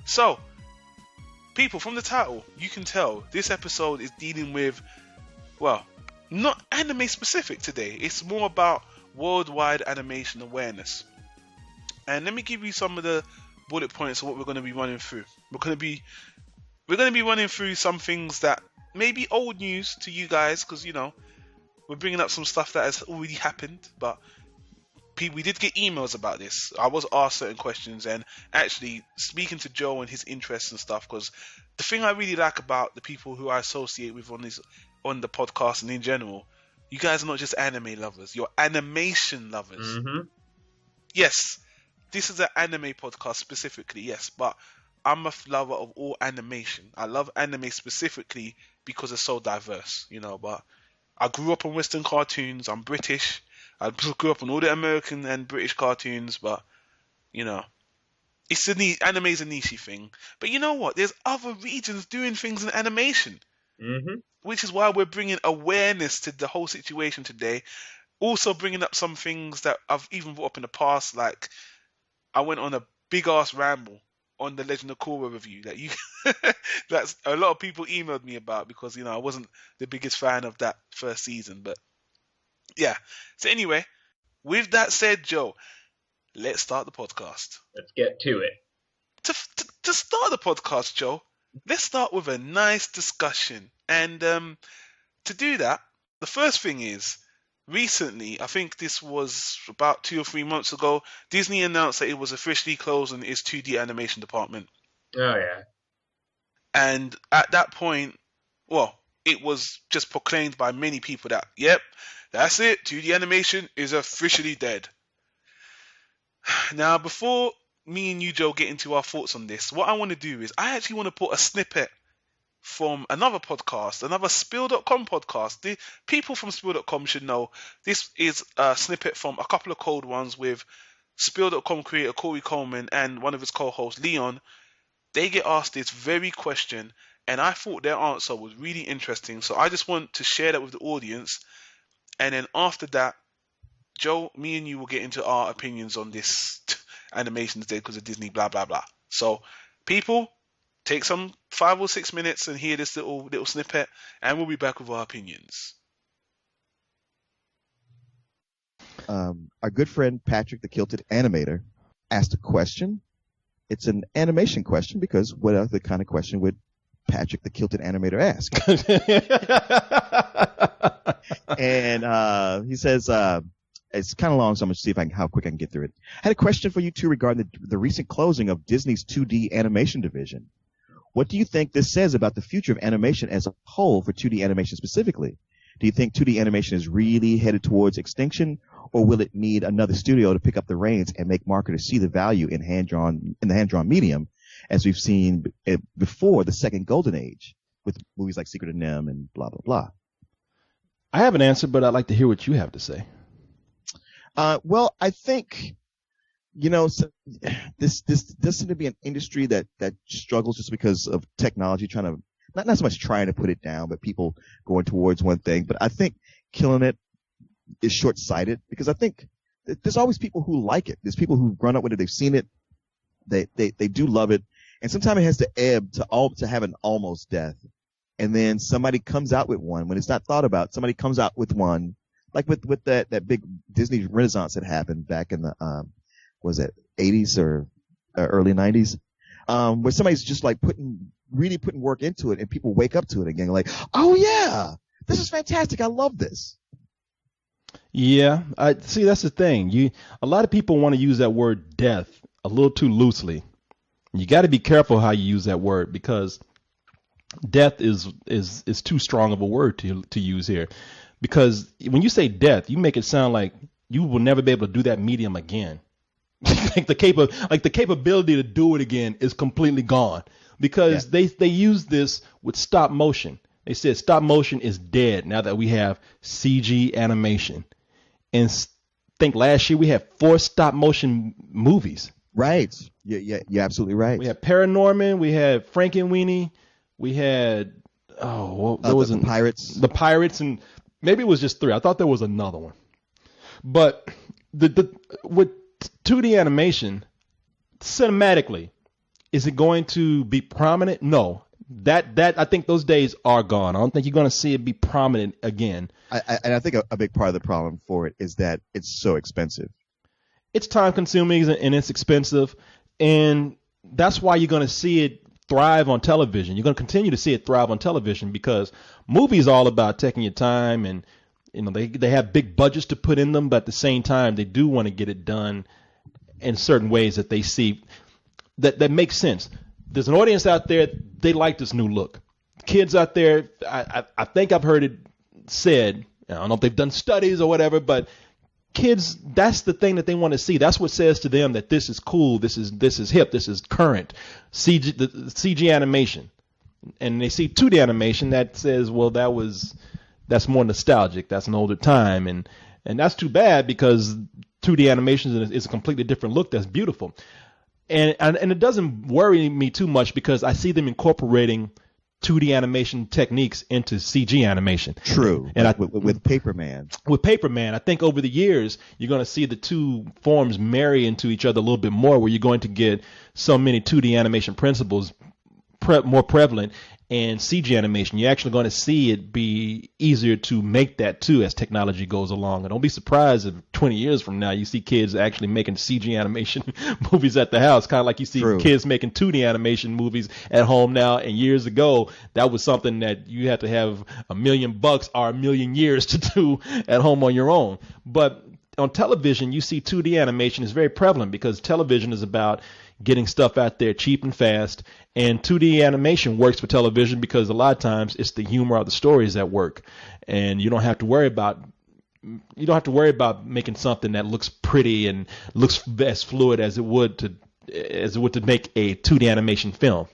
So, people, from the title, you can tell this episode is dealing with, well, not anime specific today. It's more about worldwide animation awareness. And let me give you some of the bullet points of what we're going to be running through. We're going to be running through some things that may be old news to you guys, because, you know, we're bringing up some stuff that has already happened, but we did get emails about this. I was asked certain questions, and actually speaking to Joe and his interests and stuff, because the thing I really like about the people who I associate with on the podcast and in general, you guys are not just anime lovers, you're animation lovers. Mm-hmm. Yes, this is an anime podcast specifically, yes, but I'm a lover of all animation. I love anime specifically because it's so diverse, you know, but I grew up on Western cartoons, I'm British, I grew up on all the American and British cartoons, but, you know, anime is a niche thing. But you know what? There's other regions doing things in animation, which is why we're bringing awareness to the whole situation today. Also bringing up some things that I've even brought up in the past, like I went on a big-ass ramble on the Legend of Korra review that's a lot of people emailed me about, because, you know, I wasn't the biggest fan of that first season, but yeah. So anyway, with that said, Joe, let's start the podcast. Let's get to it. To start the podcast, Joe, let's start with a nice discussion. And to do that, the first thing is, recently, I think this was about 2 or 3 months ago, Disney announced that it was officially closing its 2D animation department. Oh, yeah. And at that point, well, it was just proclaimed by many people that, yep, that's it, 2D animation is officially dead. Now, before me and you, Joe, get into our thoughts on this, what I want to do is I actually want to put a snippet from another podcast, another Spill.com podcast. The people from Spill.com should know this is a snippet from a couple of cold ones with Spill.com creator Corey Coleman and one of his co-hosts, Leon. They get asked this very question, and I thought their answer was really interesting, so I just want to share that with the audience. And then after that, Joe, me and you will get into our opinions on this animation today because of Disney, blah, blah, blah. So, people, take some 5 or 6 minutes and hear this little snippet, and we'll be back with our opinions. Our good friend Patrick, the Kilted Animator, asked a question. It's an animation question, because what other kind of question would Patrick, the Kilted Animator, ask? And he says, it's kind of long, so I'm going to see how quick I can get through it. I had a question for you two regarding the recent closing of Disney's 2D animation division. What do you think this says about the future of animation as a whole, for 2D animation specifically? Do you think 2D animation is really headed towards extinction, or will it need another studio to pick up the reins and make marketers see the value in the hand-drawn medium, as we've seen before the second golden age with movies like Secret of NIMH and blah, blah, blah? I have an answer, but I'd like to hear what you have to say. Well, I think, you know, so this seems to be an industry that struggles just because of technology trying to, not so much trying to put it down, but people going towards one thing. But I think killing it is short-sighted, because I think there's always people who like it. There's people who've grown up with it. They've seen it. They do love it. And sometimes it has to ebb to have an almost death. And then somebody comes out with one when it's not thought about. Somebody comes out with one, like with that big Disney Renaissance that happened back in the, was it 80s or early 90s? Where somebody's just like really putting work into it, and people wake up to it again, like, oh yeah, this is fantastic. I love this. Yeah, I see. That's the thing. A lot of people want to use that word death a little too loosely. You got to be careful how you use that word, because death is too strong of a word to use here. Because when you say death, you make it sound like you will never be able to do that medium again. like the capability to do it again is completely gone, because they use this with stop motion. They said stop motion is dead now that we have CG animation. And think last year we had 4 stop motion movies. Right. Yeah, you're absolutely right. We had Paranorman, we had Frankenweenie, we had the Pirates. The Pirates, and maybe it was just 3. I thought there was another one. But with 2D animation, cinematically, Is it going to be prominent? No. That I think those days are gone. I don't think you're going to see it be prominent again. And I think a big part of the problem for it is that it's so expensive. It's time consuming and it's expensive, and that's why you're going to see it thrive on television. You're going to continue to see it thrive on television because movies are all about taking your time, and they have big budgets to put in them, but at the same time they do want to get it done in certain ways that they see that makes sense. There's an audience out there, they like this new look. Kids out there, I think I've heard it said, I don't know if they've done studies or whatever, but kids, that's the thing that they want to see. That's what says to them that this is cool, this is hip, this is current. CG animation. And they see 2D animation that says, well, that's more nostalgic. That's an older time, and that's too bad because 2D animation is a completely different look that's beautiful. And it doesn't worry me too much because I see them incorporating 2D animation techniques into CG animation. True. And with Paperman. With Paperman, I think over the years you're going to see the two forms marry into each other a little bit more, where you're going to get so many 2D animation principles more prevalent in CG animation. You're actually going to see it be easier to make that too as technology goes along. And don't be surprised if 20 years from now you see kids actually making CG animation movies at the house, kind of like you see kids making 2D animation movies at home now. And years ago, that was something that you had to have $1 million or $1 million years to do at home on your own. But on television, you see 2D animation is very prevalent because television is about getting stuff out there cheap and fast, and 2D animation works for television because a lot of times it's the humor of the stories that work, and you don't have to worry about making something that looks pretty and looks as fluid as it would to make a 2D animation film.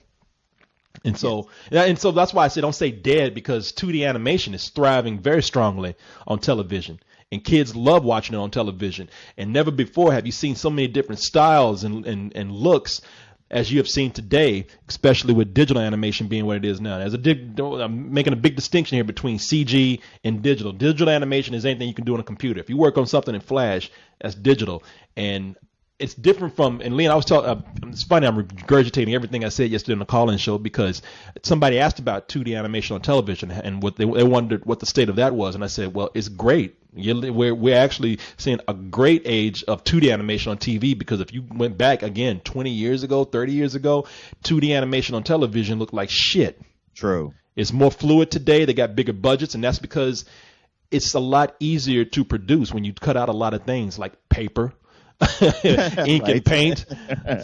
And so that's why I say don't say dead, because 2D animation is thriving very strongly on television. And kids love watching it on television. And never before have you seen so many different styles and looks as you have seen today, especially with digital animation being what it is now. I'm making a big distinction here between CG and digital. Digital animation is anything you can do on a computer. If you work on something in Flash, that's digital. And it's different from, and Leon, I was talking, it's funny, I'm regurgitating everything I said yesterday on the call-in show because somebody asked about 2D animation on television and what they wondered what the state of that was. And I said, well, it's great. We're actually seeing a great age of 2D animation on TV, because if you went back again 20 years ago, 30 years ago, 2D animation on television looked like shit. True. It's more fluid today. They got bigger budgets, and that's because it's a lot easier to produce when you cut out a lot of things like paper, ink and paint,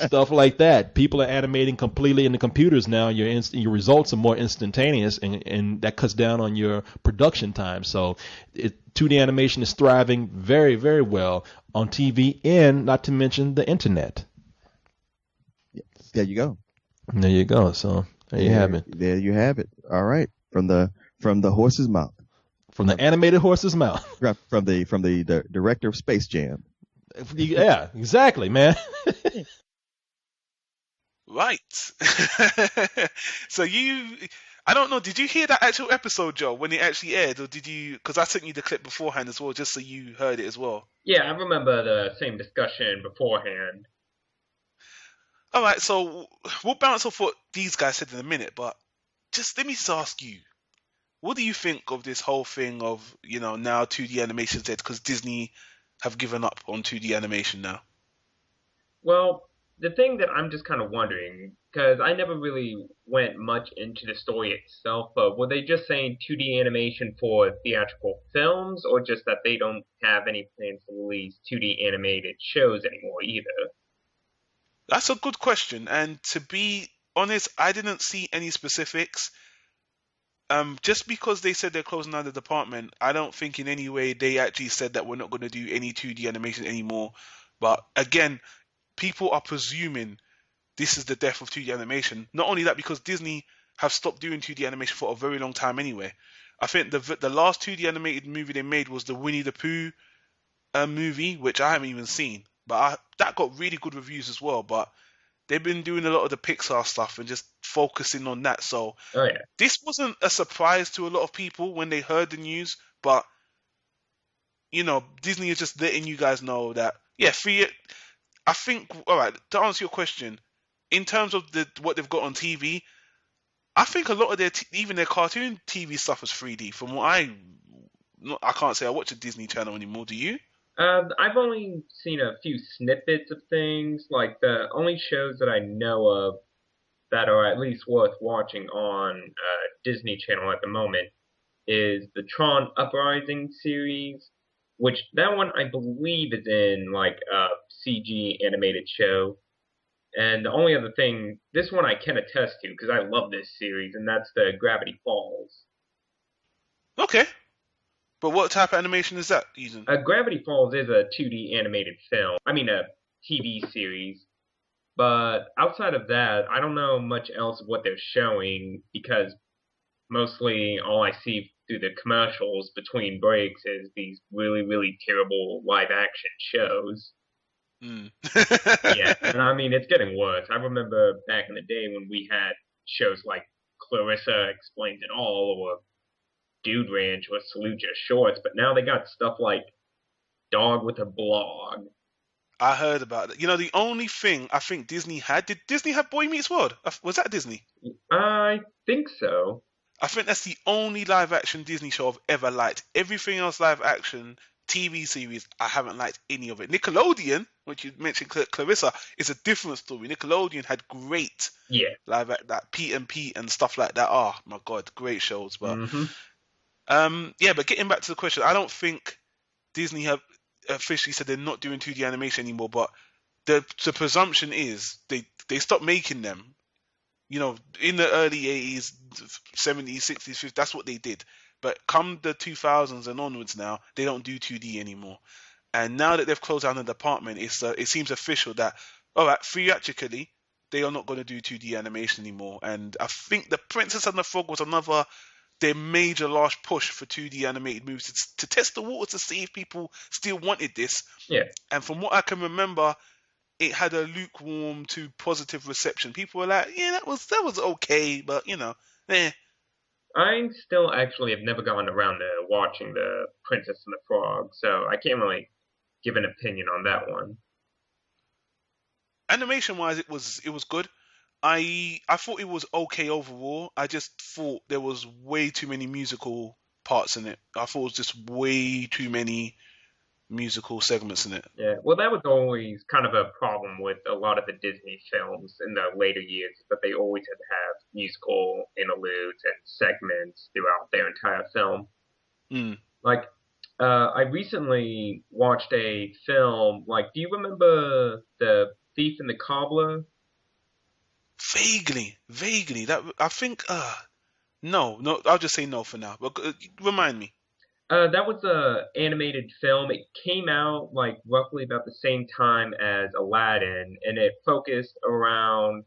stuff like that. People are animating completely in the computers now. Your results are more instantaneous, and that cuts down on your production time. So 2D animation is thriving very, very well on TV, and not to mention the internet. There you go. There you go. So there you have it. There you have it. All right. From the horse's mouth. From the animated horse's mouth. From the director of Space Jam. Yeah, exactly, man. Right. So I don't know, did you hear that actual episode, Joe, when it actually aired, or did you, because I sent you the clip beforehand as well, just so you heard it as well. Yeah, I remember the same discussion beforehand. All right, so we'll bounce off what these guys said in a minute, but just let me just ask you, what do you think of this whole thing of, now 2D animation is dead because Disney have given up on 2D animation now? Well, the thing that I'm just kind of wondering, because I never really went much into the story itself, but were they just saying 2D animation for theatrical films, or just that they don't have any plans to release 2D animated shows anymore either? That's a good question, and to be honest, I didn't see any specifics. Just because they said they're closing down the department, I don't think in any way they actually said that we're not going to do any 2D animation anymore. But again, people are presuming this is the death of 2D animation. Not only that, because Disney have stopped doing 2D animation for a very long time anyway. I think the last 2D animated movie they made was the Winnie the Pooh movie, which I haven't even seen. But that got really good reviews as well. But they've been doing a lot of the Pixar stuff and just focusing on that. So This wasn't a surprise to a lot of people when they heard the news. But, Disney is just letting you guys know that, I think, all right, to answer your question, in terms of what they've got on TV, I think a lot of even their cartoon TV stuff was 3D. From what I can't say I watch a Disney Channel anymore. Do you? I've only seen a few snippets of things. Like the only shows that I know of that are at least worth watching on Disney Channel at the moment is the Tron Uprising series, which that one I believe is in like a CG animated show. And the only other thing, this one I can attest to because I love this series, and that's the Gravity Falls. Okay, but what type of animation is that using? Gravity Falls is a 2D animated film. I mean, a TV series. But outside of that, I don't know much else of what they're showing because mostly all I see through the commercials between breaks is these really, really terrible live action shows. Mm. Yeah, and I mean, it's getting worse. I remember back in the day when we had shows like Clarissa Explains It All or Dude Ranch or Salute Your Shorts, but now they got stuff like Dog with a Blog. I heard about it. You know, the only thing I think Disney had, did Disney have Boy Meets World? Was that Disney? I think so. I think that's the only live action Disney show I've ever liked. Everything else live action TV series, I haven't liked any of it. Nickelodeon, which you mentioned, Clarissa, is a different story. Nickelodeon had great live that Pete and Pete and stuff like that. Oh my god, great shows. But but getting back to the question, I don't think Disney have officially said they're not doing 2D animation anymore. But the presumption is they stopped making them. You know, in the early 80s, 70s, 60s, 50s, that's what they did. But come the 2000s and onwards now, they don't do 2D anymore. And now that they've closed down the department, it seems official that, all right, theatrically, they are not going to do 2D animation anymore. And I think The Princess and the Frog was their major last push for 2D animated movies to test the water to see if people still wanted this. Yeah. And from what I can remember, it had a lukewarm to positive reception. People were like, yeah, that was okay, but you know, eh. I still actually have never gotten around to watching The Princess and the Frog, so I can't really give an opinion on that one. Animation wise, it was good. I thought it was okay overall. I just thought there was way too many musical parts in it. I thought it was just way too many musical segments in it. Yeah, well, that was always kind of a problem with a lot of the Disney films in the later years, but they always had to have musical interludes and segments throughout their entire film. Like, I recently watched a film, like, do you remember The Thief and the Cobbler? Vaguely. That I think, no, I'll just say no for now. But remind me. That was a animated film. It came out like roughly about the same time as Aladdin, and it focused around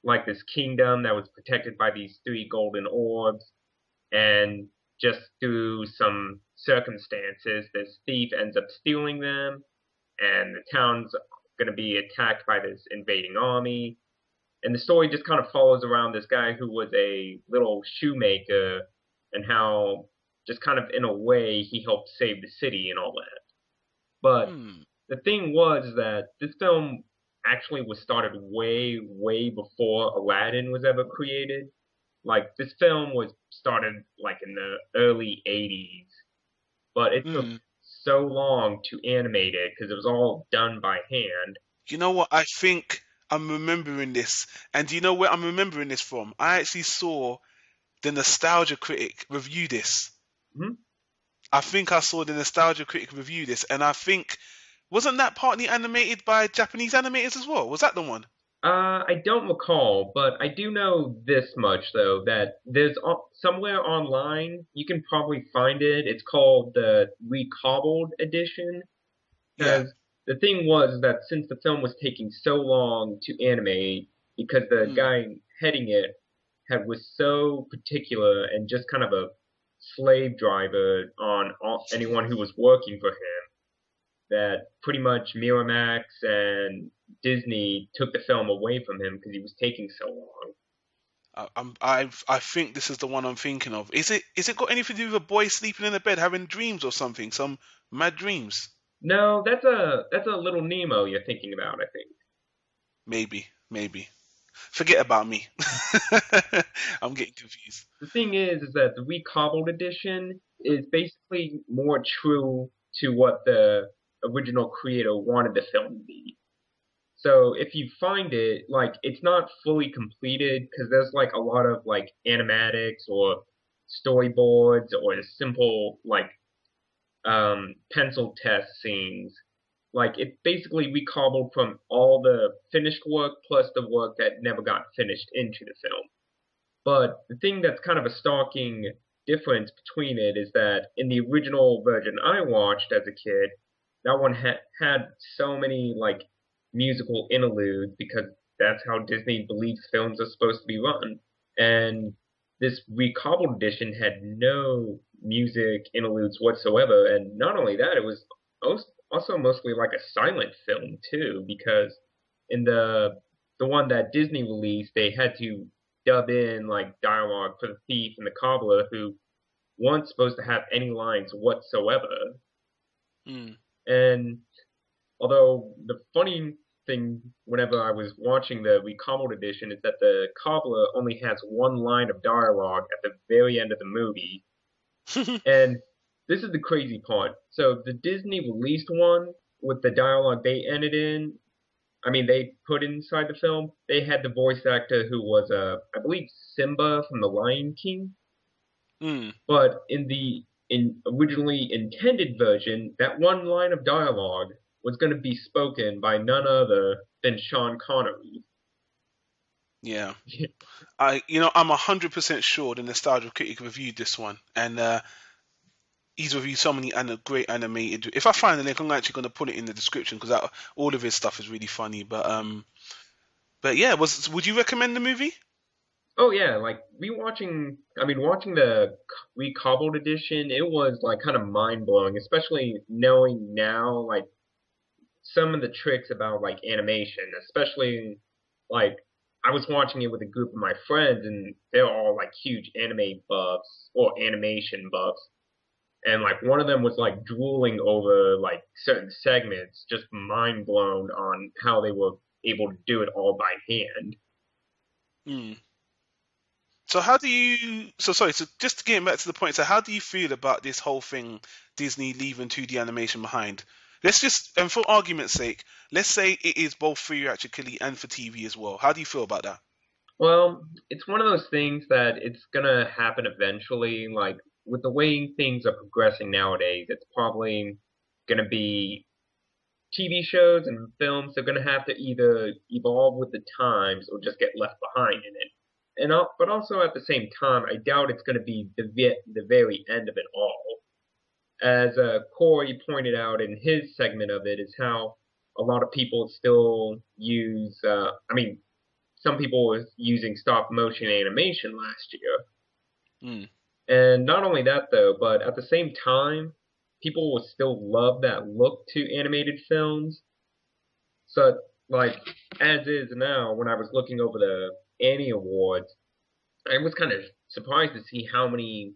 like this kingdom that was protected by these three golden orbs, and just through some circumstances, this thief ends up stealing them, and the town's going to be attacked by this invading army. And the story just kind of follows around this guy who was a little shoemaker and how just kind of in a way he helped save the city and all that. But the thing was that this film actually was started way, way before Aladdin was ever created. Like, this film was started like in the early 80s, but it took so long to animate it because it was all done by hand. You know what? I think I'm remembering this. And do you know where I'm remembering this from? I actually saw the Nostalgia Critic review this. I think I saw the Nostalgia Critic review this, and I think, wasn't that partly animated by Japanese animators as well? Was that the one? I don't recall, but I do know this much, though, that there's somewhere online, you can probably find it. It's called the Recobbled edition. Because the thing was that since the film was taking so long to animate, because the guy heading it was so particular and just kind of a slave driver on anyone who was working for him, that pretty much Miramax and Disney took the film away from him because he was taking so long. I think this is the one I'm thinking of. Is it got anything to do with a boy sleeping in a bed having dreams or something? Some mad dreams? No, that's a Little Nemo you're thinking about, I think. Maybe. Forget about me. I'm getting confused. The thing is that the recobbled edition is basically more true to what the original creator wanted the film to be. So if you find it, like, it's not fully completed because there's like a lot of like animatics or storyboards or simple like pencil test scenes. Like, it's basically recobbled from all the finished work plus the work that never got finished into the film. But the thing that's kind of a stalking difference between it is that in the original version I watched as a kid, that one had so many like musical interludes because that's how Disney believes films are supposed to be run. And this recobbled edition had no music interludes whatsoever. And not only that, it was also mostly like a silent film too, because in the one that Disney released, they had to dub in like dialogue for the thief and the cobbler who weren't supposed to have any lines whatsoever. Mm. And although the funny thing whenever I was watching the recobbled edition is that the cobbler only has one line of dialogue at the very end of the movie. And this is the crazy part. So the Disney released one with the dialogue they ended in. I mean, they put inside the film. They had the voice actor who was, I believe, Simba from The Lion King. Mm. But in the originally intended version, that one line of dialogue was going to be spoken by none other than Sean Connery. Yeah. I'm 100% sure the Nostalgia Critic reviewed this one, and he's reviewed so many great animated. If I find the link, I'm actually going to put it in the description because all of his stuff is really funny. But yeah, would you recommend the movie? Oh yeah, like watching the recobbled edition, it was like kind of mind blowing, especially knowing now like some of the tricks about like animation, especially like I was watching it with a group of my friends and they're all like huge anime buffs or animation buffs. And like one of them was like drooling over like certain segments, just mind blown on how they were able to do it all by hand. Mm. So how do you? So sorry. So just getting back to the point. So how do you feel about this whole thing, Disney leaving 2D animation behind? Let's just, and for argument's sake, let's say it is both theatrically and for TV as well. How do you feel about that? Well, it's one of those things that it's gonna happen eventually. Like with the way things are progressing nowadays, it's probably gonna be TV shows and films. They're gonna have to either evolve with the times or just get left behind in it. But also at the same time, I doubt it's gonna be the very end of it all. As Corey pointed out in his segment of it, is how a lot of people still use. Some people were using stop motion animation last year. Mm. And not only that though, but at the same time, people will still love that look to animated films. So like as is now, when I was looking over the Annie Awards, I was kind of surprised to see how many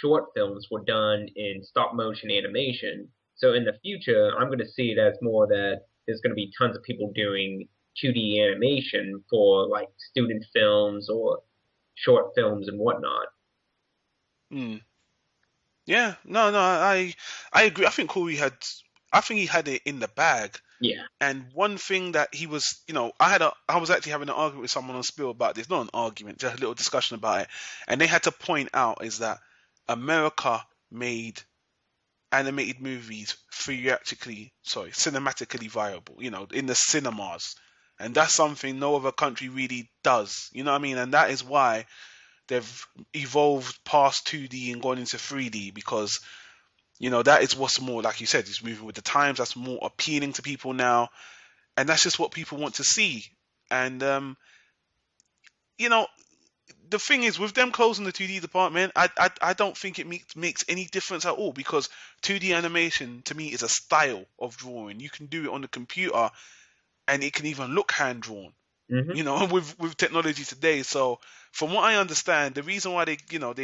short films were done in stop motion animation. So in the future, I'm going to see it as more that there's going to be tons of people doing 2D animation for like student films or short films and whatnot. Mm. Yeah. No. No. I agree. I think he had it in the bag. Yeah. And one thing that he was, I was actually having an argument with someone on Spill about this, not an argument, just a little discussion about it. And they had to point out is that America made animated movies cinematically viable, in the cinemas. And that's something no other country really does. You know what I mean? And that is why they've evolved past 2D and gone into 3D because, that is what's more, like you said, it's moving with the times. That's more appealing to people now. And that's just what people want to see. And, the thing is, with them closing the 2D department, I don't think it makes any difference at all because 2D animation to me is a style of drawing. You can do it on the computer, and it can even look hand drawn. Mm-hmm. With technology today. So from what I understand, the reason why they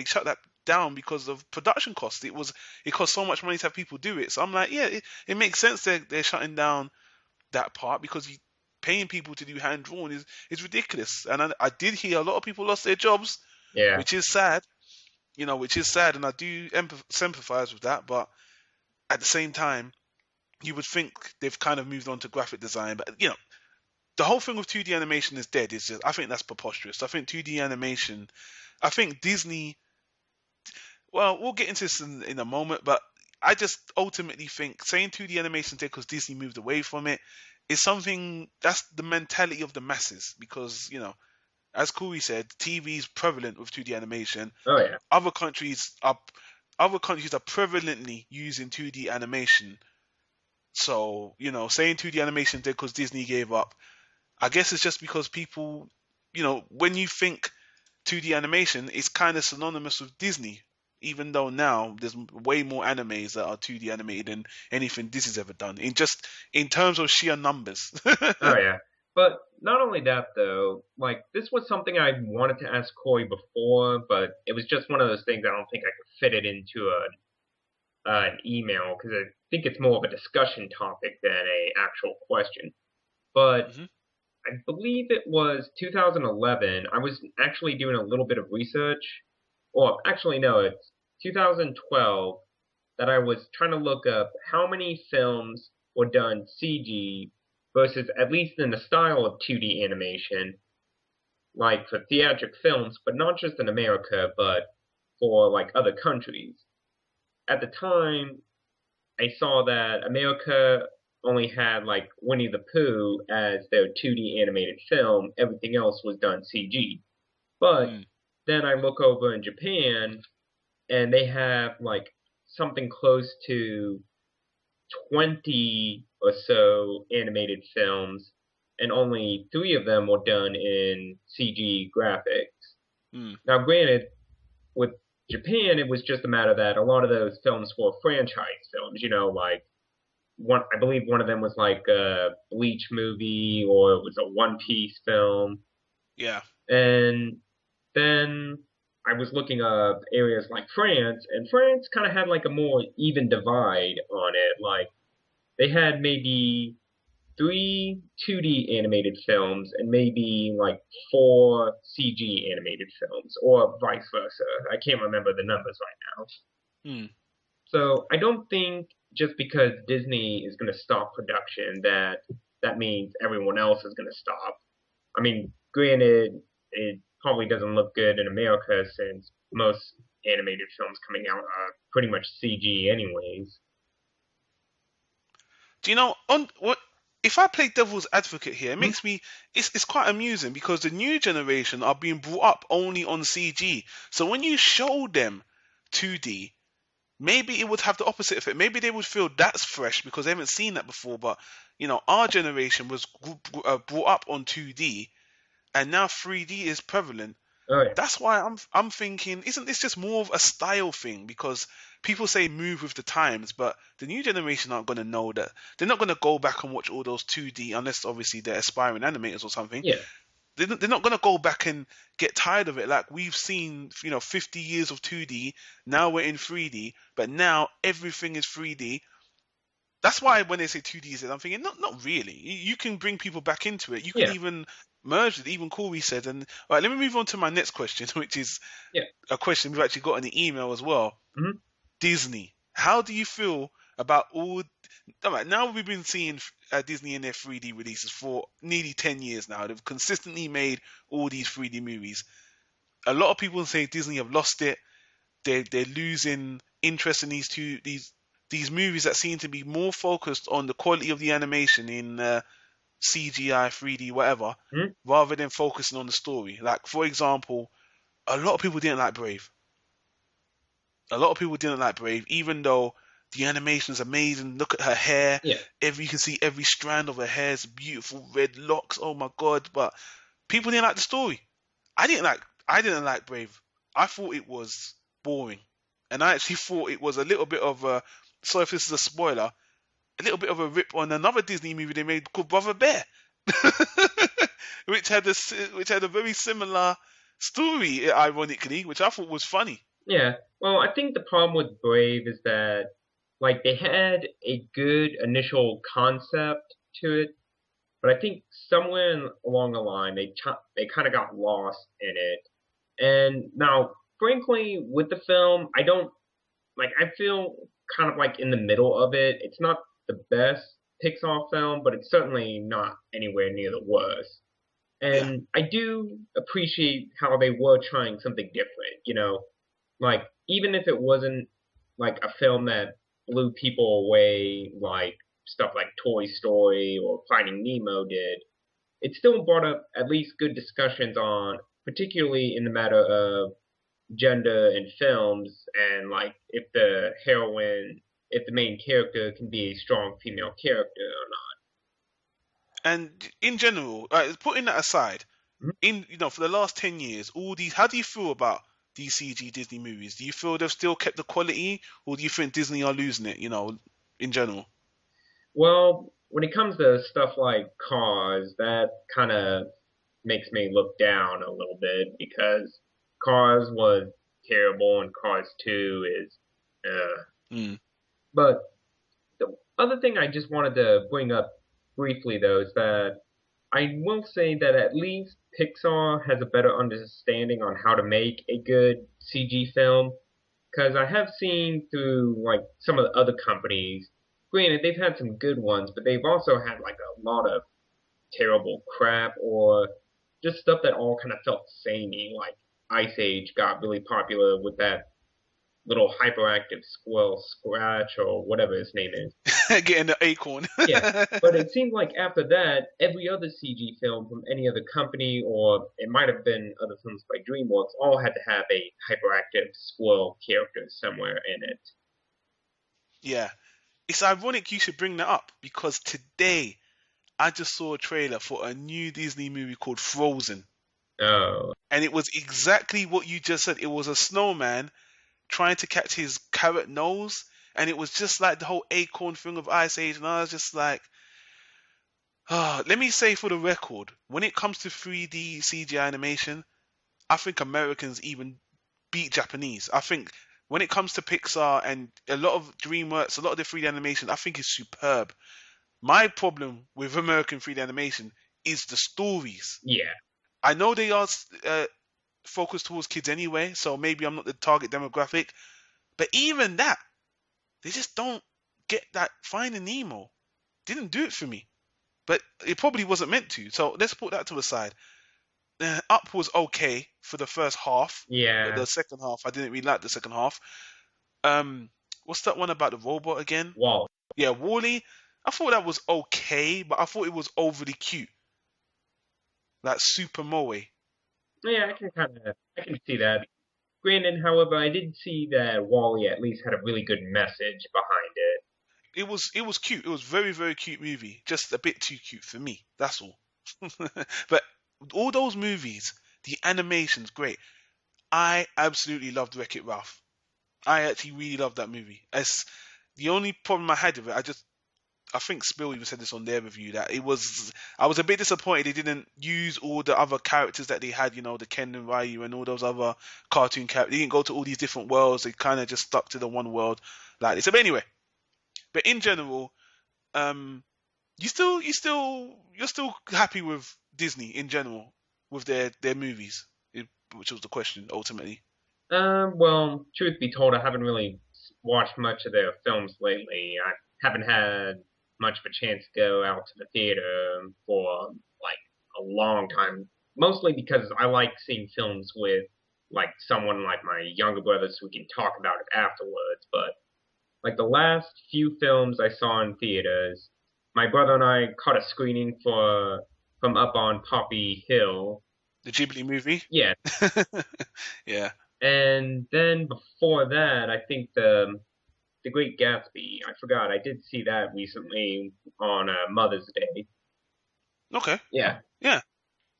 shut that down because of production costs. It cost so much money to have people do it. So I'm like, yeah, it makes sense they're shutting down that part because paying people to do hand drawn is ridiculous. And I did hear a lot of people lost their jobs, Yeah. which is sad. Which is sad, and I do sympathize with that. But at the same time, you would think they've kind of moved on to graphic design. But the whole thing with 2D animation is dead. I think that's preposterous. I think 2D animation. I think Disney. Well, we'll get into this in a moment, but I just ultimately think saying 2D animation dead because Disney moved away from it is something that's the mentality of the masses. Because as Corey said, TV is prevalent with 2D animation. Oh yeah. Other countries are prevalently using 2D animation. So, saying 2D animation did because Disney gave up, I guess it's just because people, when you think 2D animation, it's kind of synonymous with Disney, even though now there's way more animes that are 2D animated than anything Disney's ever done, in terms of sheer numbers. Oh yeah. But not only that though, like this was something I wanted to ask Corey before, but it was just one of those things I don't think I could fit it into an email because I think it's more of a discussion topic than a actual question. But Mhm. I believe it was 2011. I was actually doing a little bit of research. Well, actually no, it's 2012 that I was trying to look up how many films were done CG versus at least in the style of 2D animation, like for theatric films, but not just in America, but for like other countries. At the time, I saw that America only had like Winnie the Pooh as their 2D animated film. Everything else was done CG. But Mm. then I look over in Japan, and they have like something close to 20 or so animated films, and only 3 of them were done in CG graphics. Mm. Now, granted, with Japan, it was just a matter that a lot of those films were franchise films, like I believe one of them was like a Bleach movie or it was a One Piece film. Yeah. And then I was looking up areas like France, and France kind of had like a more even divide on it. Like they had maybe 3 2D animated films and maybe like 4 CG animated films, or vice versa. I can't remember the numbers right now. Mm. So I don't think just because Disney is going to stop production that means everyone else is going to stop. I mean, granted, it probably doesn't look good in America since most animated films coming out are pretty much CG anyways. Do you know on what? If I play devil's advocate here, it Hmm? makes me it's quite amusing because the new generation are being brought up only on CG. So when you show them 2D, maybe it would have the opposite effect. Maybe they would feel that's fresh because they haven't seen that before. But our generation was brought up on 2D, and now 3D is prevalent. Oh yeah. That's why I'm thinking, isn't this just more of a style thing? Because people say move with the times, but the new generation aren't going to know that. They're not going to go back and watch all those 2D unless obviously they're aspiring animators or something. Yeah. They're not going to go back and get tired of it. Like we've seen, 50 years of 2D. Now we're in 3D, but now everything is 3D. That's why when they say 2D, I'm thinking, not really. You can bring people back into it. You can Yeah. even merge it. Even Corey said. And all right, let me move on to my next question, which is Yeah. a question we've actually got in the email as well. Mhm. Disney, how do you feel about all right, now we've been seeing Disney in their 3D releases for nearly 10 years now. They've consistently made all these 3D movies. A lot of people say Disney have lost it. They're losing interest in these movies that seem to be more focused on the quality of the animation in CGI, 3D, whatever, Mhm. rather than focusing on the story. Like, for example, a lot of people didn't like Brave. A lot of people didn't like Brave, even though the animation is amazing. Look at her hair. Yeah. You can see every strand of her hair. It's beautiful red locks. Oh my god! But people didn't like the story. I didn't like Brave. I thought it was boring, and I actually thought it was a little bit of a. Sorry if this is a spoiler. A little bit of a rip on another Disney movie they made called Brother Bear, which had a very similar story, ironically, which I thought was funny. Yeah. Well, I think the problem with Brave is that like they had a good initial concept to it, but I think somewhere along the line they kind of got lost in it. And now, frankly, with the film, I don't like. I feel kind of like in the middle of it. It's not the best Pixar film, but it's certainly not anywhere near the worst. Yeah. And I do appreciate how they were trying something different, like even if it wasn't like a film that blew people away like stuff like Toy Story or Finding Nemo did, it still brought up at least good discussions on, particularly in the matter of gender in films and like if the main character can be a strong female character or And in general, putting that aside, not. for the last 10 years, all these, how do you feel about these CG Disney movies? Do you feel they've still kept the quality, or do you think Disney are losing it? In general. Well, when it comes to stuff like Cars, that kind of makes me look down a little bit because Cars was terrible and Cars 2 is. Mm. But the other thing I just wanted to bring up briefly, though, is that I will say that at least Pixar has a better understanding on how to make a good CG film. Because I have seen through like some of the other companies, granted they've had some good ones, but they've also had like a lot of terrible crap or just stuff that all kind of felt samey. Like Ice Age got really popular with that little hyperactive squirrel Scratch or whatever his name is. Getting the acorn. Yeah, but it seemed like after that, every other CG film from any other company, or it might have been other films by DreamWorks, all had to have a hyperactive squirrel character somewhere in it. Yeah. It's ironic you should bring that up because today I just saw a trailer for a new Disney movie called Frozen. Oh, And it was exactly what you just said. It was a snowman trying to catch his carrot nose. And it was just like the whole acorn thing of Ice Age. And I was just like, let me say for the record, when it comes to 3D CGI animation, I think Americans even beat Japanese. I think when it comes to Pixar and a lot of DreamWorks, a lot of the 3D animation, I think is superb. My problem with American 3D animation is the stories. yeah. I know they are focused towards kids anyway, so maybe I'm not the target demographic. But even that, they just don't get that Finding Nemo. Didn't do it for me. But it probably wasn't meant to. So let's put that to the side. Up was okay for the first half. Yeah. The second half, I didn't really like the second half. What's that one about the robot again? Wall. Yeah, Wall-E. I thought that was okay, but I thought it was overly cute. Like Super Moe. Yeah, I can see that. Granted, however, I did see that Wall-E at least had a really good message behind it. It was cute. It was very, very cute movie. Just a bit too cute for me. That's all. But all those movies, the animation's great. I absolutely loved Wreck-It Ralph. I actually really loved that movie. It's the only problem I had with it. I think Spill even said this on their review that I was a bit disappointed they didn't use all the other characters that they had, the Ken and Ryu and all those other cartoon characters. They didn't go to all these different worlds. They kind of just stuck to the one world like this. But anyway, but in general, you're still happy with Disney in general with their movies, which was the question ultimately. Well, truth be told, I haven't really watched much of their films lately. I haven't had much of a chance to go out to the theater for like a long time. Mostly because I like seeing films with like someone like my younger brother so we can talk about it afterwards. But like the last few films I saw in theaters, my brother and I caught a screening from up on Poppy Hill. The Ghibli movie? Yeah. Yeah. And then before that, I think the Great Gatsby. I forgot. I did see that recently on Mother's Day. Okay. Yeah. Yeah.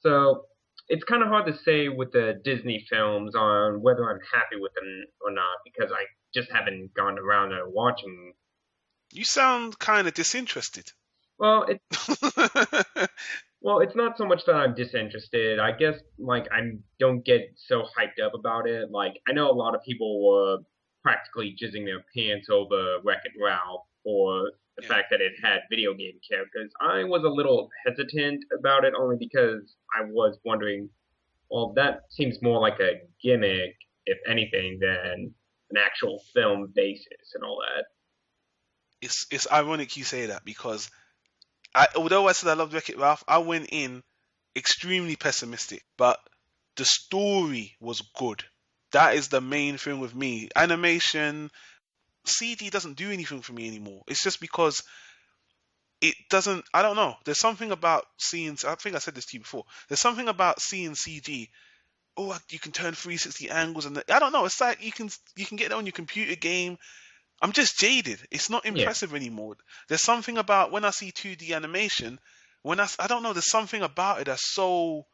So it's kind of hard to say with the Disney films on whether I'm happy with them or not because I just haven't gone around there watching. You sound kind of disinterested. Well, it's not so much that I'm disinterested. I guess like I don't get so hyped up about it. Like I know a lot of people were practically jizzing their pants over Wreck-It Ralph or the Yeah. fact that it had video game characters. I was a little hesitant about it only because I was wondering, well, that seems more like a gimmick, if anything, than an actual film basis and all that. It's ironic you say that because although I said I loved Wreck-It Ralph, I went in extremely pessimistic, but the story was good. That is the main thing with me. Animation, CD doesn't do anything for me anymore. It's just because it doesn't. I don't know. There's something about seeing. I think I said this to you before. There's something about seeing CG. Oh, you can turn 360 angles, and I don't know. It's like you can get it on your computer game. I'm just jaded. It's not Yeah. impressive anymore. There's something about when I see 2D animation. I don't know. There's something about it that's so.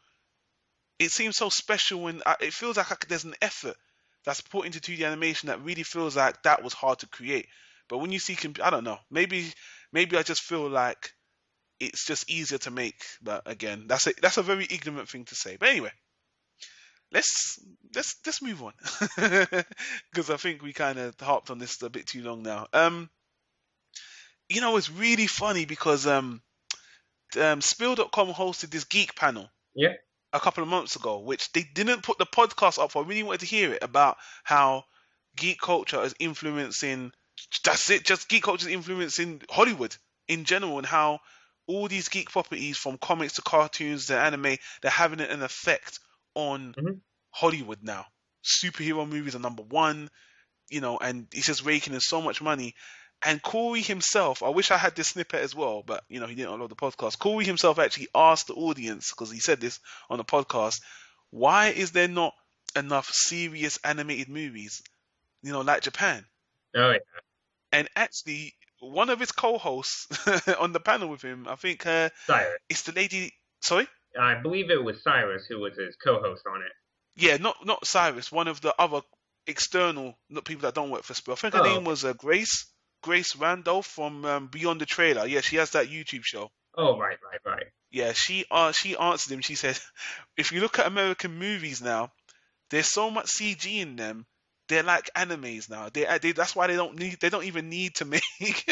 It seems so special, and it feels like there's an effort that's put into 2D animation that really feels like that was hard to create. But when you see, I don't know. Maybe I just feel like it's just easier to make. But again, that's a very ignorant thing to say. But anyway, let's move on because I think we kind of harped on this a bit too long now. It's really funny because Spill.com hosted this geek panel Yeah. a couple of months ago, which they didn't put the podcast up for. I really wanted to hear it about how geek culture is influencing. That's it. Just geek culture is influencing Hollywood in general, and how all these geek properties, from comics to cartoons to anime, they're having an effect on Mhm. Hollywood now. Superhero movies are number one, and he's just raking in so much money. And Corey himself, I wish I had this snippet as well, but he didn't upload the podcast. Corey himself actually asked the audience, because he said this on the podcast, why is there not enough serious animated movies, like Japan? Oh, yeah. And actually, one of his co-hosts on the panel with him, I think Cyrus. it's the lady. Sorry. I believe it was Cyrus who was his co-host on it. Yeah, not Cyrus. One of the other external, not people that don't work for Spill. I think her name was Grace Randolph from Beyond the Trailer. Yeah, she has that YouTube show. Oh, right. Yeah, she answered him. She said, if you look at American movies now, there's so much CG in them. They're like animes now. That's why they don't even need to make.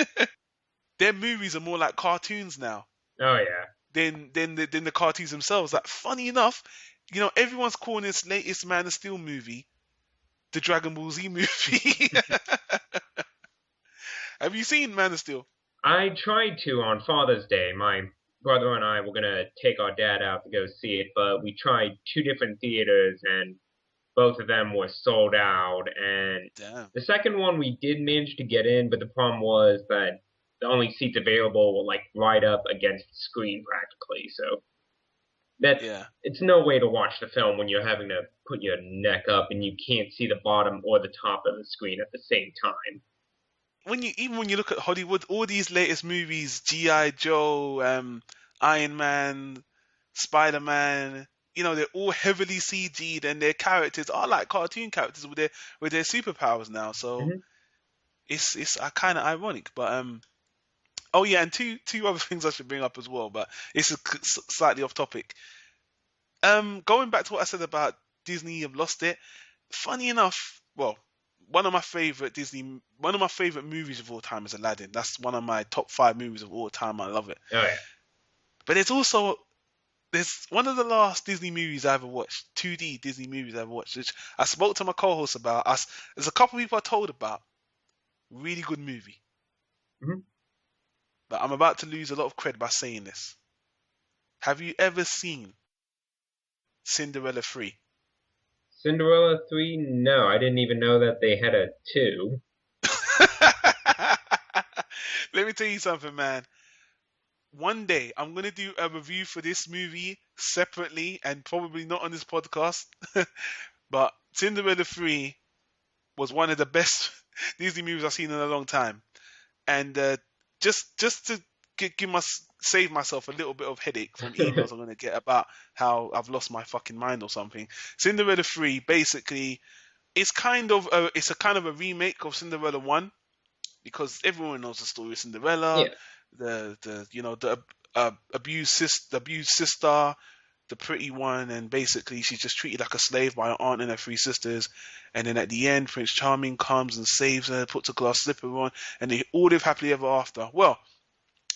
Their movies are more like cartoons now Oh, yeah. than the cartoons themselves. Like, funny enough, everyone's calling this latest Man of Steel movie the Dragon Ball Z movie. Have you seen Man of Steel? I tried to on Father's Day. My brother and I were going to take our dad out to go see it, but we tried 2 different theaters, and both of them were sold out. And Damn. the second one we did manage to get in, but the problem was that the only seats available were like right up against the screen practically. So it's no way to watch the film when you're having to put your neck up and you can't see the bottom or the top of the screen at the same time. Even when you look at Hollywood, all these latest movies, G.I. Joe, Iron Man, Spider-Man, they're all heavily CG'd, and their characters are like cartoon characters with their superpowers now. So it's kind of ironic, but oh yeah, and two other things I should bring up as well, but it's slightly off topic. Going back to what I said about Disney have lost it. Funny enough, well, one of my favorite movies of all time is Aladdin. That's one of my top 5 movies of all time. I love it. Oh yeah. But there's one of the last Disney movies I ever watched, 2D Disney movies I ever watched, which I spoke to my co-host about. There's a couple of people I told about. Really good movie. Mm-hmm. But I'm about to lose a lot of cred by saying this. Have you ever seen Cinderella 3? Cinderella 3? No, I didn't even know that they had a 2. Let me tell you something, man. One day, I'm going to do a review for this movie separately and probably not on this podcast. But Cinderella 3 was one of the best Disney movies I've seen in a long time. And just to save myself a little bit of headache from emails I'm going to get about how I've lost my fucking mind or something. Cinderella 3 basically it's a kind of a remake of Cinderella 1 because everyone knows the story of Cinderella. Yeah. The abused sister, the pretty one, and basically she's just treated like a slave by her aunt and her three sisters. And then at the end, Prince Charming comes and saves her, puts a glass slipper on, and they all live happily ever after. Well,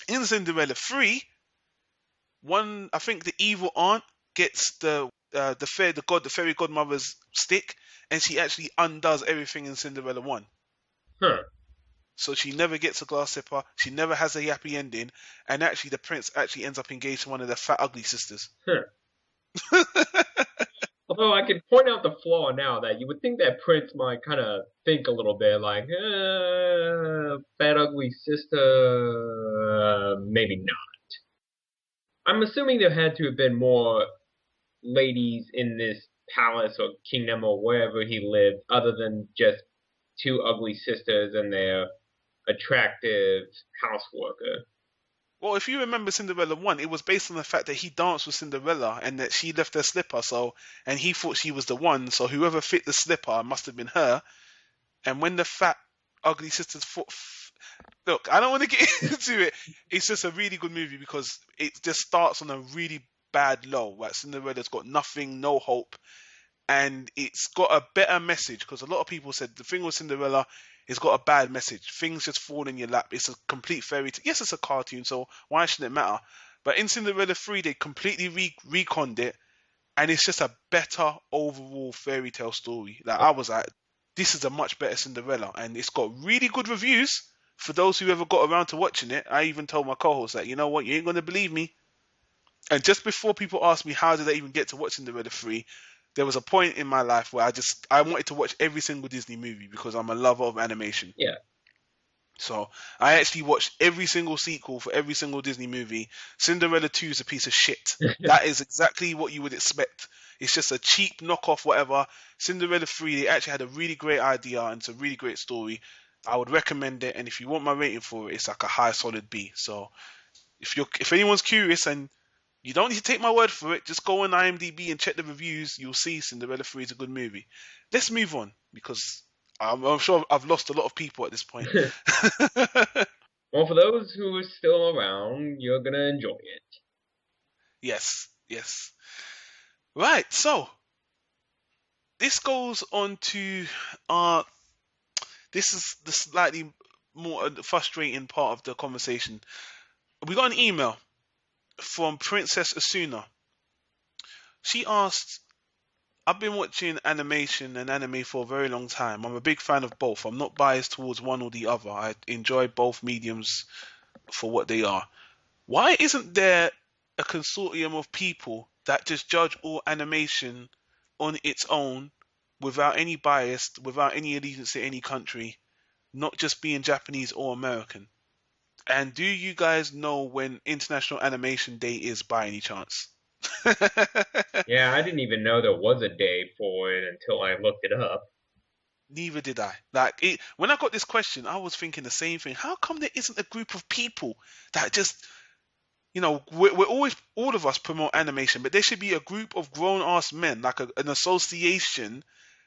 in Cinderella 3, I think the evil aunt gets the fairy godmother's stick, and she actually undoes everything in Cinderella 1. Huh. So she never gets a glass slipper. She never has a happy ending, and actually the prince actually ends up engaged to one of the fat ugly sisters. Huh. Although I can point out the flaw now that you would think that Prince might kind of think a little bit like, fat ugly sister, maybe not. I'm assuming there had to have been more ladies in this palace or kingdom or wherever he lived other than just two ugly sisters and their attractive houseworker. Well, if you remember Cinderella 1, it was based on the fact that he danced with Cinderella and that she left her slipper, and he thought she was the one, so whoever fit the slipper must have been her. And when the fat, ugly sisters look, I don't want to get into it. It's just a really good movie because it just starts on a really bad low. Right? Cinderella's got nothing, no hope, and it's got a better message because a lot of people said the thing with Cinderella, it's got a bad message. Things just fall in your lap. It's a complete fairy tale. Yes, it's a cartoon, so why shouldn't it matter? But in Cinderella 3, they completely reconned it, and it's just a better overall fairy tale story. Like I was like, this is a much better Cinderella, and it's got really good reviews. For those who ever got around to watching it, I even told my co-host that, you know what, you ain't gonna believe me. And just before people asked me how did I even get to watch Cinderella 3, there was a point in my life where I wanted to watch every single Disney movie because I'm a lover of animation. Yeah. So I actually watched every single sequel for every single Disney movie. Cinderella 2 is a piece of shit. That is exactly what you would expect. It's just a cheap knockoff, whatever. Cinderella 3, they actually had a really great idea and it's a really great story. I would recommend it, and if you want my rating for it, it's like a high solid B. So if anyone's curious and you don't need to take my word for it. Just go on IMDb and check the reviews. You'll see Cinderella 3 is a good movie. Let's move on because I'm sure I've lost a lot of people at this point. Well, for those who are still around, you're going to enjoy it. Yes. Right, so this goes on to this is the slightly more frustrating part of the conversation. We got an email from Princess Asuna. She asked, I've been watching animation and anime for a very long time. I'm a big fan of both. I'm not biased towards one or the other. I enjoy both mediums for what they are. Why isn't there a consortium of people that just judge all animation on its own without any bias, without any allegiance to any country, not just being Japanese or American? And do you guys know when International Animation Day is by any chance? Yeah, I didn't even know there was a day for it until I looked it up. Neither did I. When I got this question, I was thinking the same thing. How come there isn't a group of people that just, we're always, all of us promote animation, but there should be a group of grown-ass men, like an association